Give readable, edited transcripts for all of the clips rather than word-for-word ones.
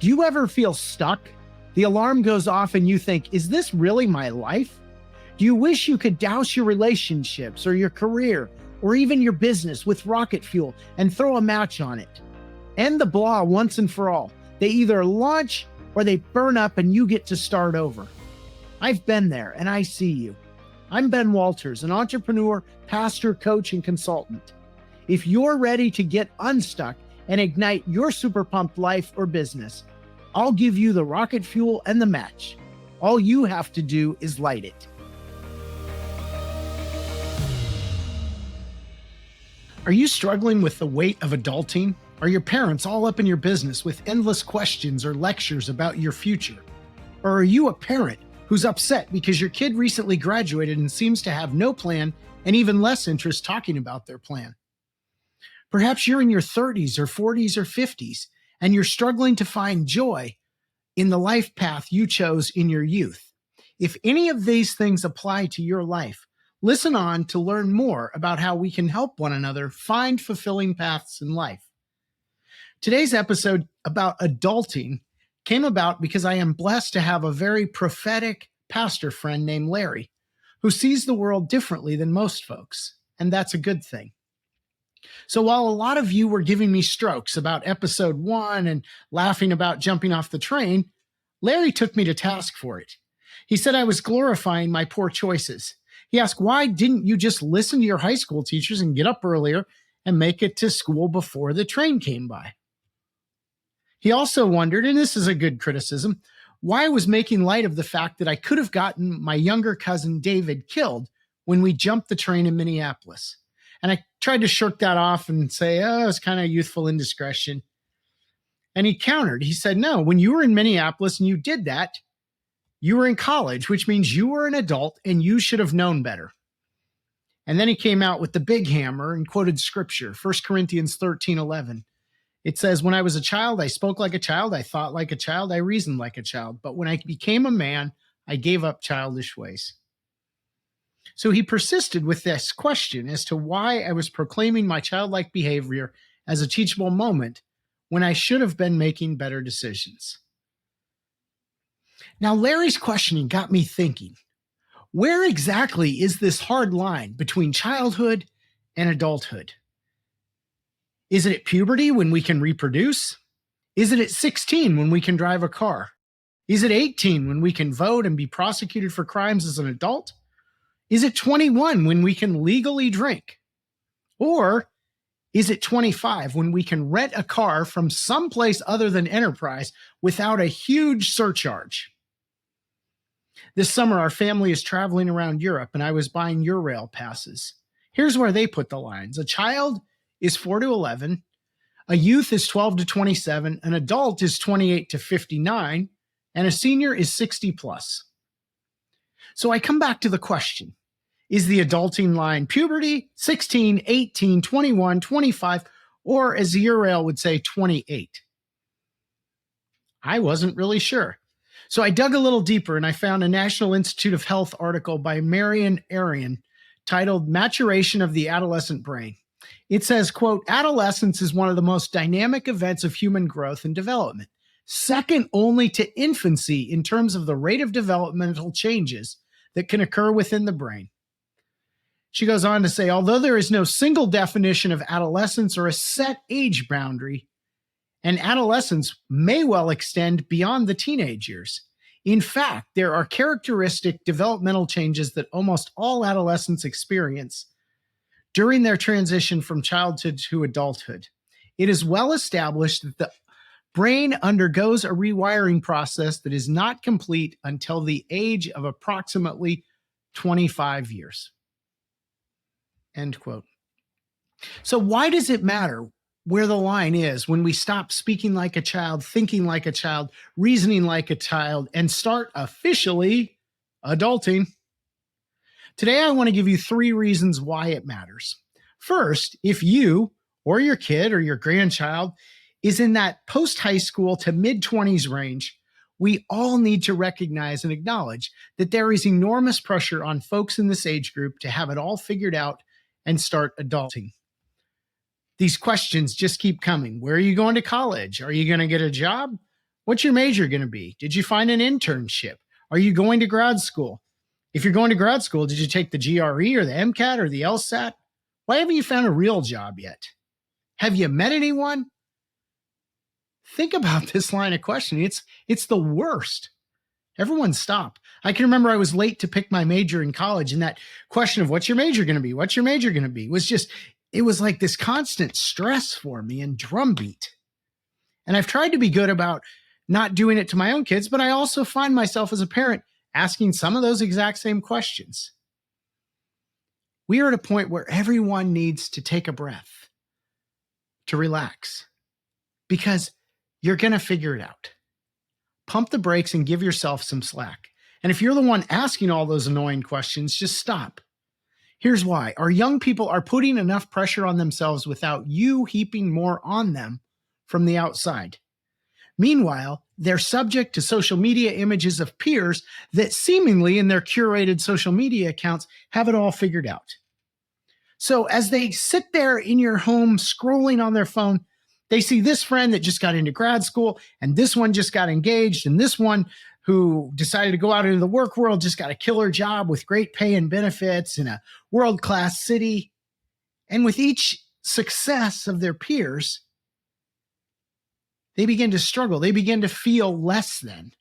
Do you ever feel stuck? The alarm goes off and you think, is this really my life? Do you wish you could douse your relationships or your career or even your business with rocket fuel and throw a match on it? End the blah once and for all. They either launch or they burn up and you get to start over. I've been there and I see you. I'm Ben Walters, an entrepreneur, pastor, coach, and consultant. If you're ready to get unstuck and ignite your super pumped life or business, I'll give you the rocket fuel and the match. All you have to do is light it. Are you struggling with the weight of adulting? Are your parents all up in your business with endless questions or lectures about your future? Or are you a parent who's upset because your kid recently graduated and seems to have no plan and even less interest talking about their plan? Perhaps you're in your 30s or 40s or 50s and you're struggling to find joy in the life path you chose in your youth. If any of these things apply to your life, listen on to learn more about how we can help one another find fulfilling paths in life. Today's episode about adulting came about because I am blessed to have a very prophetic pastor friend named Larry, who sees the world differently than most folks, and that's a good thing. So while a lot of you were giving me strokes about episode 1 and laughing about jumping off the train, Larry took me to task for it. He said I was glorifying my poor choices. He asked, why didn't you just listen to your high school teachers and get up earlier and make it to school before the train came by? He also wondered, and this is a good criticism, why I was making light of the fact that I could have gotten my younger cousin David killed when we jumped the train in Minneapolis. And I tried to shirk that off and say, oh, it's kind of youthful indiscretion. And he countered. He said, no, when you were in Minneapolis and you did that, you were in college, which means you were an adult and you should have known better. And then he came out with the big hammer and quoted scripture, 1 Corinthians 13:11. It says, when I was a child, I spoke like a child, I thought like a child, I reasoned like a child. But when I became a man, I gave up childish ways. So he persisted with this question as to why I was proclaiming my childlike behavior as a teachable moment when I should have been making better decisions. Now, Larry's questioning got me thinking, where exactly is this hard line between childhood and adulthood? Is it at puberty when we can reproduce? Is it at 16 when we can drive a car? Is it 18 when we can vote and be prosecuted for crimes as an adult? Is it 21 when we can legally drink? Or is it 25 when we can rent a car from someplace other than Enterprise without a huge surcharge? This summer, our family is traveling around Europe and I was buying Eurail passes. Here's where they put the lines. A child is 4 to 11, a youth is 12 to 27, an adult is 28 to 59, and a senior is 60 plus. So I come back to the question. Is the adulting line puberty, 16, 18, 21, 25, or as Eurail would say, 28? I wasn't really sure. So I dug a little deeper and I found a National Institute of Health article by Marian Arian titled Maturation of the Adolescent Brain. It says, quote, adolescence is one of the most dynamic events of human growth and development, second only to infancy in terms of the rate of developmental changes that can occur within the brain. She goes on to say, although there is no single definition of adolescence or a set age boundary, and adolescence may well extend beyond the teenage years. In fact, there are characteristic developmental changes that almost all adolescents experience during their transition from childhood to adulthood. It is well established that the brain undergoes a rewiring process that is not complete until the age of approximately 25 years. End quote. So why does it matter where the line is when we stop speaking like a child, thinking like a child, reasoning like a child, and start officially adulting? Today, I want to give you 3 reasons why it matters. First, if you or your kid or your grandchild is in that post-high school to mid-20s range, we all need to recognize and acknowledge that there is enormous pressure on folks in this age group to have it all figured out and start adulting. These questions just keep coming. Where are you going to college? Are you going to get a job? What's your major going to be? Did you find an internship? Are you going to grad school? If you're going to grad school, did you take the GRE or the MCAT or the LSAT? Why haven't you found a real job yet? Have you met anyone? Think about this line of questioning. It's the worst. Everyone stop. I can remember I was late to pick my major in college, and that question of what's your major going to be? What's your major going to be? It was like this constant stress for me and drumbeat. And I've tried to be good about not doing it to my own kids, but I also find myself as a parent asking some of those exact same questions. We are at a point where everyone needs to take a breath, to relax, because you're going to figure it out. Pump the brakes and give yourself some slack. And if you're the one asking all those annoying questions, just stop. Here's why. Our young people are putting enough pressure on themselves without you heaping more on them from the outside. Meanwhile, they're subject to social media images of peers that seemingly in their curated social media accounts have it all figured out. So as they sit there in your home scrolling on their phone, they see this friend that just got into grad school, and this one just got engaged, and this one who decided to go out into the work world just got a killer job with great pay and benefits in a world-class city. And with each success of their peers, they begin to struggle. They begin to feel less than,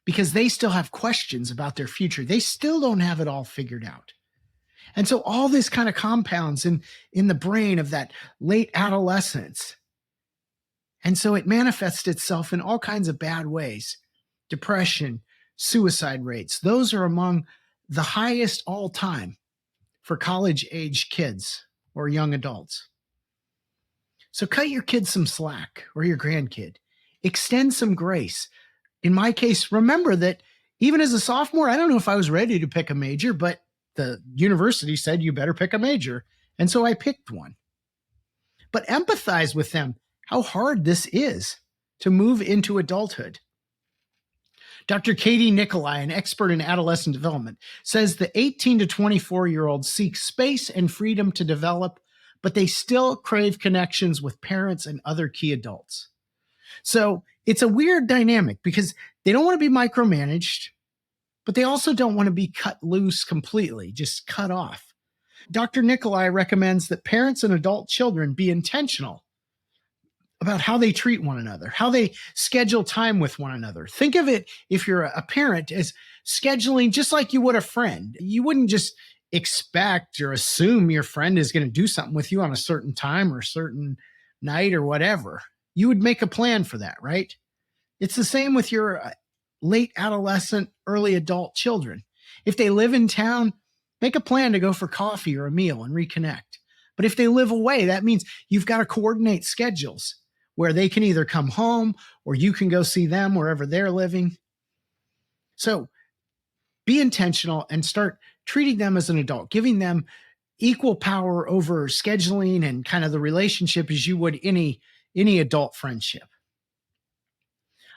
because they still have questions about their future. They still don't have it all figured out. And so all this kind of compounds in the brain of that late adolescence. And so it manifests itself in all kinds of bad ways. Depression, suicide rates, those are among the highest all time for college-age kids or young adults. So cut your kid some slack, or your grandkid. Extend some grace. In my case, remember that even as a sophomore, I don't know if I was ready to pick a major, but the university said you better pick a major. And so I picked one. But empathize with them, how hard this is to move into adulthood. Dr. Katey Nicolai, an expert in adolescent development, says the 18 to 24-year-olds seek space and freedom to develop, but they still crave connections with parents and other key adults. So it's a weird dynamic because they don't want to be micromanaged, but they also don't want to be cut loose completely, just cut off. Dr. Nicolai recommends that parents and adult children be intentional about how they treat one another, how they schedule time with one another. Think of it, if you're a parent, as scheduling just like you would a friend. You wouldn't just expect or assume your friend is going to do something with you on a certain time or a certain night or whatever. You would make a plan for that, right? It's the same with your late adolescent, early adult children. If they live in town, make a plan to go for coffee or a meal and reconnect. But if they live away, that means you've got to coordinate schedules where they can either come home or you can go see them wherever they're living. So be intentional and start treating them as an adult, giving them equal power over scheduling and kind of the relationship as you would any adult friendship.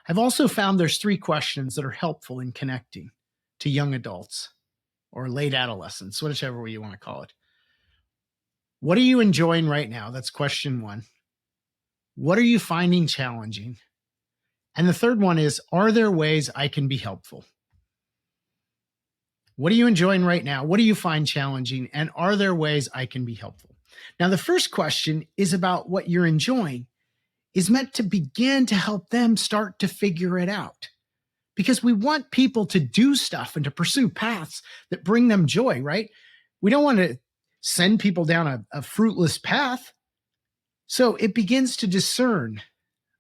I've also found there's 3 questions that are helpful in connecting to young adults or late adolescents, whichever way you want to call it. What are you enjoying right now? That's question 1. What are you finding challenging? And the third one is, are there ways I can be helpful? What are you enjoying right now? What do you find challenging? And are there ways I can be helpful? Now, the first question is about what you're enjoying, is meant to begin to help them start to figure it out. Because we want people to do stuff and to pursue paths that bring them joy, right? We don't want to send people down a fruitless path. So it begins to discern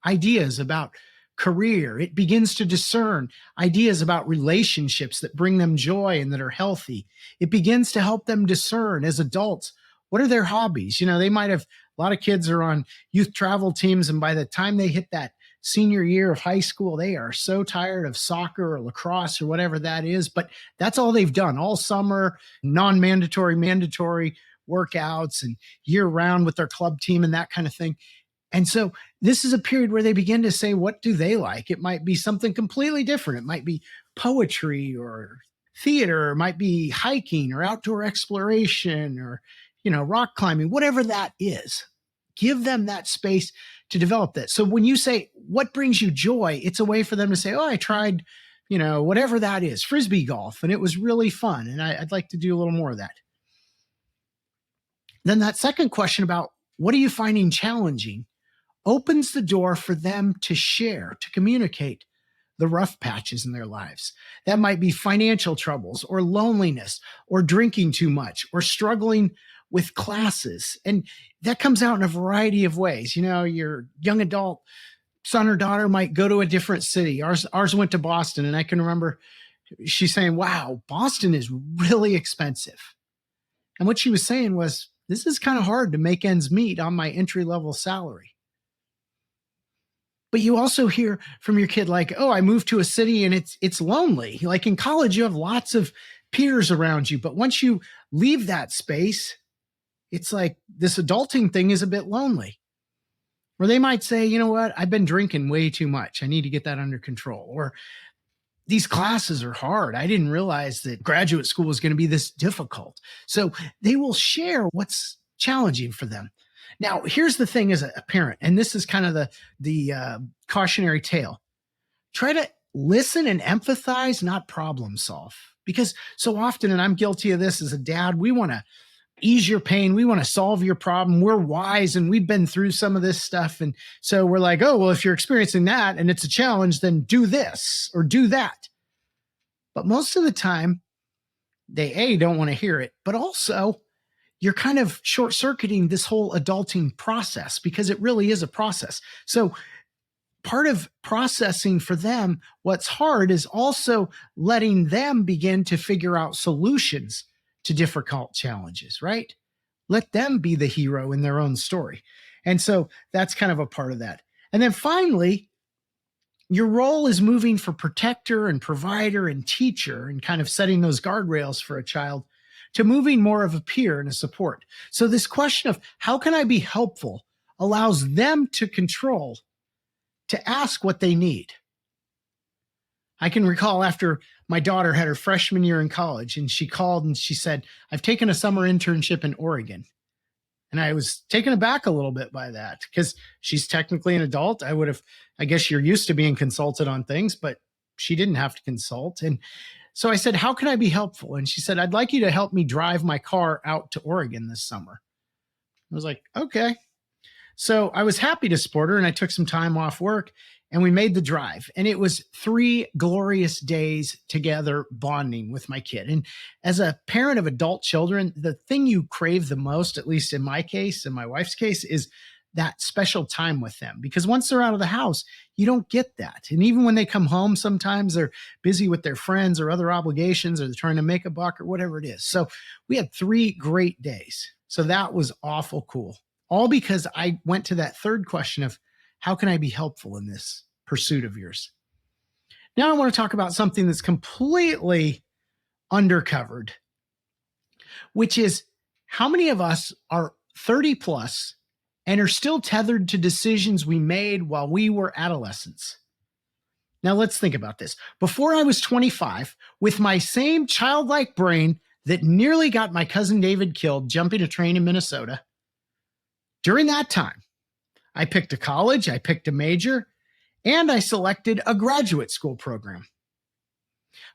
ideas about career. It begins to discern ideas about relationships that bring them joy and that are healthy. It begins to help them discern as adults, what are their hobbies? You know, they might have, a lot of kids are on youth travel teams, and by the time they hit that senior year of high school, they are so tired of soccer or lacrosse or whatever that is, but that's all they've done all summer, non-mandatory, mandatory workouts and year round with their club team and that kind of thing. And so this is a period where they begin to say, what do they like? It might be something completely different. It might be poetry or theater, it might be hiking or outdoor exploration or, rock climbing, whatever that is. Give them that space to develop that. So when you say, what brings you joy? It's a way for them to say, oh, I tried, whatever that is, Frisbee golf, and it was really fun. And I'd like to do a little more of that. Then that second question about what are you finding challenging opens the door for them to share, to communicate the rough patches in their lives. That might be financial troubles or loneliness or drinking too much or struggling with classes. And that comes out in a variety of ways. Your young adult son or daughter might go to a different city. Ours went to Boston, and I can remember she's saying, wow, Boston is really expensive. And what she was saying was, this is kind of hard to make ends meet on my entry-level salary. But you also hear from your kid like, oh, I moved to a city and it's lonely. Like in college, you have lots of peers around you. But once you leave that space, it's like this adulting thing is a bit lonely. Or they might say, you know what, I've been drinking way too much. I need to get that under control. Or these classes are hard. I didn't realize that graduate school was going to be this difficult. So they will share what's challenging for them. Now, here's the thing as a parent, and this is kind of the cautionary tale. Try to listen and empathize, not problem solve. Because so often, and I'm guilty of this as a dad, we want to ease your pain. We want to solve your problem. We're wise and we've been through some of this stuff. And so we're like, oh, well, if you're experiencing that and it's a challenge, then do this or do that. But most of the time, they don't want to hear it, but also you're kind of short-circuiting this whole adulting process because it really is a process. So part of processing for them, what's hard is also letting them begin to figure out solutions to difficult challenges, right? Let them be the hero in their own story. And so that's kind of a part of that. And then finally, your role is moving from protector and provider and teacher and kind of setting those guardrails for a child to moving more of a peer and a support. So this question of how can I be helpful allows them to control, to ask what they need. I can recall after my daughter had her freshman year in college and she called and she said, I've taken a summer internship in Oregon. And I was taken aback a little bit by that because she's technically an adult. I guess you're used to being consulted on things, but she didn't have to consult. And so I said, how can I be helpful? And she said, I'd like you to help me drive my car out to Oregon this summer. I was like, okay. So I was happy to support her and I took some time off work and we made the drive. And it was 3 glorious days together bonding with my kid. And as a parent of adult children, the thing you crave the most, at least in my case, in my wife's case, is that special time with them. Because once they're out of the house, you don't get that. And even when they come home, sometimes they're busy with their friends or other obligations, or they're trying to make a buck or whatever it is. So we had 3 great days. So that was awful cool. All because I went to that third question of how can I be helpful in this pursuit of yours? Now I want to talk about something that's completely undercovered, which is how many of us are 30 plus and are still tethered to decisions we made while we were adolescents. Now let's think about this. Before I was 25, with my same childlike brain that nearly got my cousin David killed jumping a train in Minnesota, during that time, I picked a college, I picked a major, and I selected a graduate school program.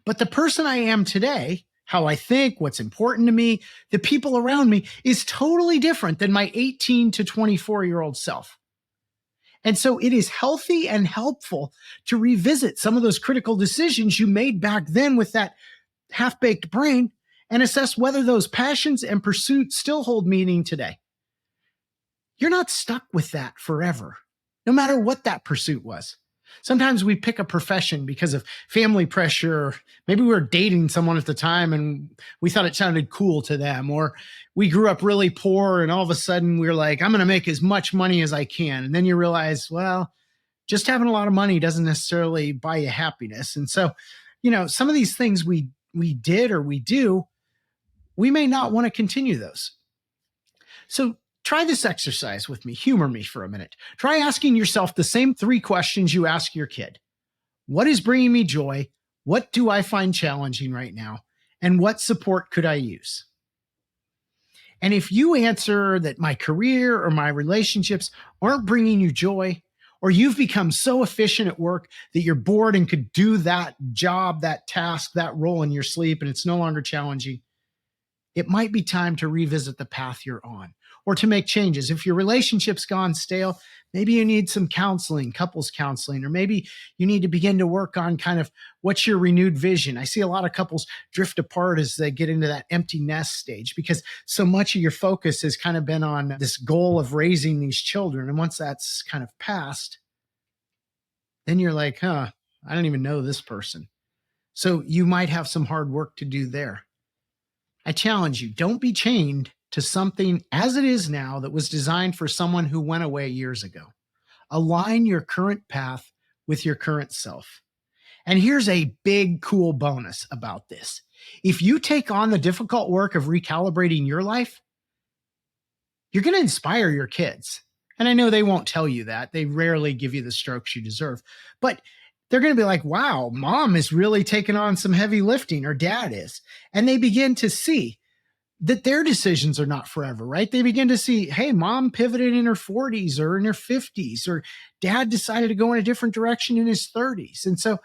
But the person I am today, how I think, what's important to me, the people around me, is totally different than my 18 to 24-year-old self. And so it is healthy and helpful to revisit some of those critical decisions you made back then with that half-baked brain and assess whether those passions and pursuits still hold meaning today. You're not stuck with that forever, no matter what that pursuit was. Sometimes we pick a profession because of family pressure. Maybe we were dating someone at the time and we thought it sounded cool to them. Or we grew up really poor and all of a sudden we're like, I'm going to make as much money as I can. And then you realize, well, just having a lot of money doesn't necessarily buy you happiness. And so, some of these things we did or we do, we may not want to continue those. So try this exercise with me. Humor me for a minute. Try asking yourself the same 3 questions you ask your kid. What is bringing me joy? What do I find challenging right now? And what support could I use? And if you answer that my career or my relationships aren't bringing you joy, or you've become so efficient at work that you're bored and could do that job, that task, that role in your sleep, and it's no longer challenging, it might be time to revisit the path you're on or to make changes. If your relationship's gone stale, maybe you need some counseling, couples counseling, or maybe you need to begin to work on kind of what's your renewed vision. I see a lot of couples drift apart as they get into that empty nest stage because so much of your focus has kind of been on this goal of raising these children. And once that's kind of passed, then you're like, I don't even know this person. So you might have some hard work to do there. I challenge you, don't be chained to something as it is now that was designed for someone who went away years ago. Align your current path with your current self. And here's a big, cool bonus about this. If you take on the difficult work of recalibrating your life, you're going to inspire your kids. And I know they won't tell you that. They rarely give you the strokes you deserve. But they're going to be like, wow, mom is really taking on some heavy lifting, or dad is. And they begin to see that their decisions are not forever, right? They begin to see, hey, mom pivoted in her 40s or in her 50s, or dad decided to go in a different direction in his 30s. And so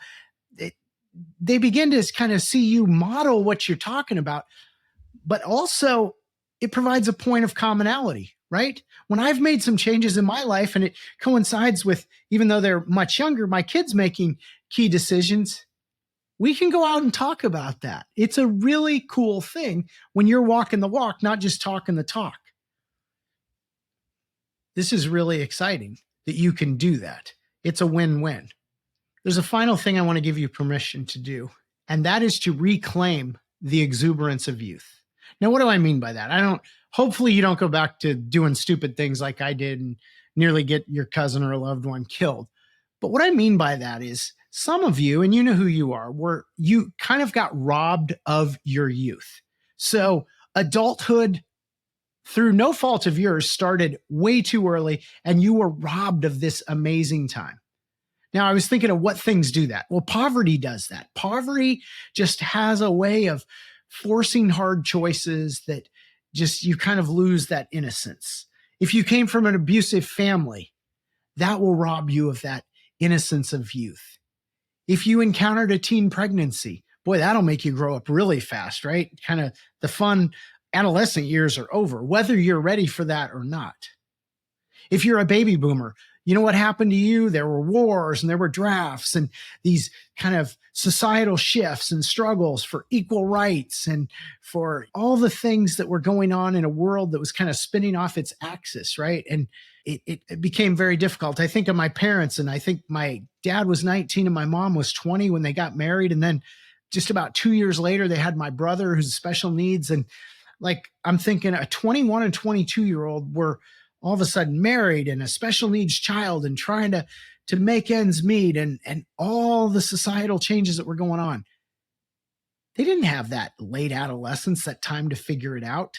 they begin to kind of see you model what you're talking about, but also it provides a point of commonality, right? When I've made some changes in my life and it coincides with, even though they're much younger, my kids making key decisions, we can go out and talk about that. It's a really cool thing when you're walking the walk, not just talking the talk. This is really exciting that you can do that. It's a win-win. There's a final thing I want to give you permission to do, and that is to reclaim the exuberance of youth. Now, what do I mean by that? Hopefully you don't go back to doing stupid things like I did and nearly get your cousin or a loved one killed. But what I mean by that is some of you, and you know who you are, where you kind of got robbed of your youth. So adulthood, through no fault of yours, started way too early, and you were robbed of this amazing time. Now, I was thinking of what things do that. Well, poverty does that. Poverty just has a way of forcing hard choices that just you kind of lose that innocence. If you came from an abusive family, that will rob you of that innocence of youth. If you encountered a teen pregnancy, boy, that'll make you grow up really fast, right? Kind of the fun adolescent years are over, whether you're ready for that or not. If you're a baby boomer, you know what happened to you? There were wars and there were drafts and these kind of societal shifts and struggles for equal rights and for all the things that were going on in a world that was kind of spinning off its axis, right? And it became very difficult. I think of my parents, and I think my dad was 19 and my mom was 20 when they got married. And then just about 2 years later, they had my brother who's special needs. And like, I'm thinking a 21 and 22-year-old were all of a sudden married and a special needs child and trying to make ends meet and all the societal changes that were going on. They didn't have that late adolescence, that time to figure it out.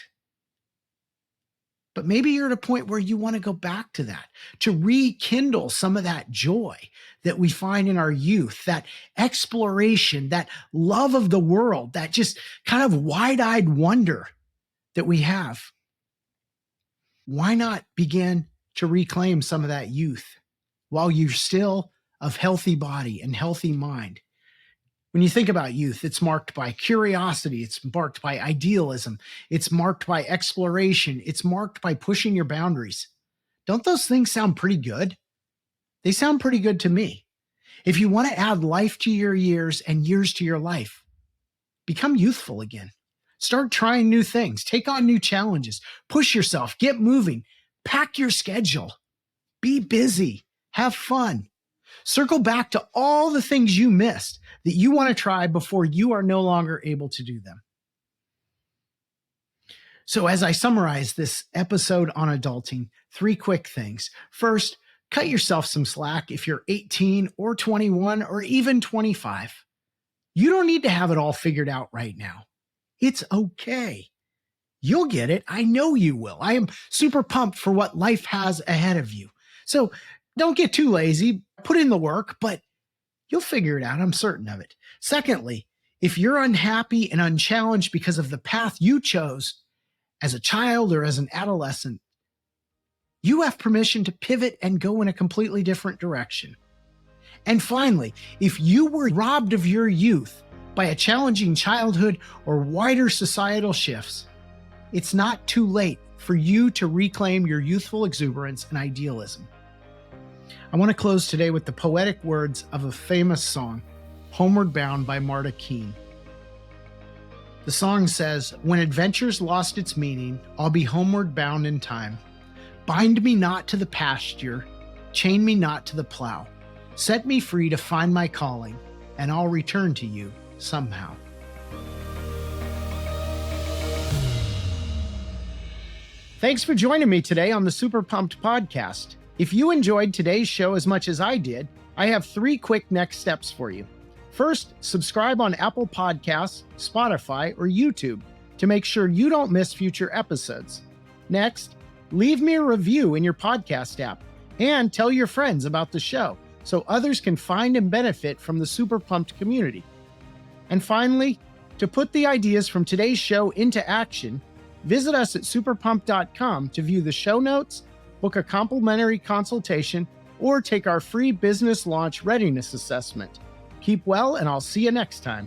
But maybe you're at a point where you want to go back to that, to rekindle some of that joy that we find in our youth, that exploration, that love of the world, that just kind of wide-eyed wonder that we have. Why not begin to reclaim some of that youth while you're still of healthy body and healthy mind? When you think about youth, it's marked by curiosity, it's marked by idealism, it's marked by exploration, it's marked by pushing your boundaries. Don't those things sound pretty good? They sound pretty good to me. If you want to add life to your years and years to your life, become youthful again. Start trying new things, take on new challenges, push yourself, get moving, pack your schedule, be busy, have fun. Circle back to all the things you missed that you want to try before you are no longer able to do them. So as I summarize this episode on adulting, 3 quick things. First, cut yourself some slack if you're 18 or 21 or even 25. You don't need to have it all figured out right now. It's okay. You'll get it. I know you will. I am super pumped for what life has ahead of you. So don't get too lazy. Put in the work, but you'll figure it out. I'm certain of it. Secondly, if you're unhappy and unchallenged because of the path you chose, as a child or as an adolescent, you have permission to pivot and go in a completely different direction. And finally, if you were robbed of your youth by a challenging childhood or wider societal shifts, it's not too late for you to reclaim your youthful exuberance and idealism. I want to close today with the poetic words of a famous song, Homeward Bound by Marta Keene. The song says, "When adventure's lost its meaning, I'll be homeward bound in time. Bind me not to the pasture, chain me not to the plow. Set me free to find my calling, and I'll return to you somehow." Thanks for joining me today on the Super Pumped podcast. If you enjoyed today's show as much as I did, I have 3 quick next steps for you. First, subscribe on Apple Podcasts, Spotify, or YouTube to make sure you don't miss future episodes. Next, leave me a review in your podcast app and tell your friends about the show so others can find and benefit from the Super Pumped community. And finally, to put the ideas from today's show into action, visit us at superpumped.com to view the show notes, book a complimentary consultation, or take our free business launch readiness assessment. Keep well, and I'll see you next time.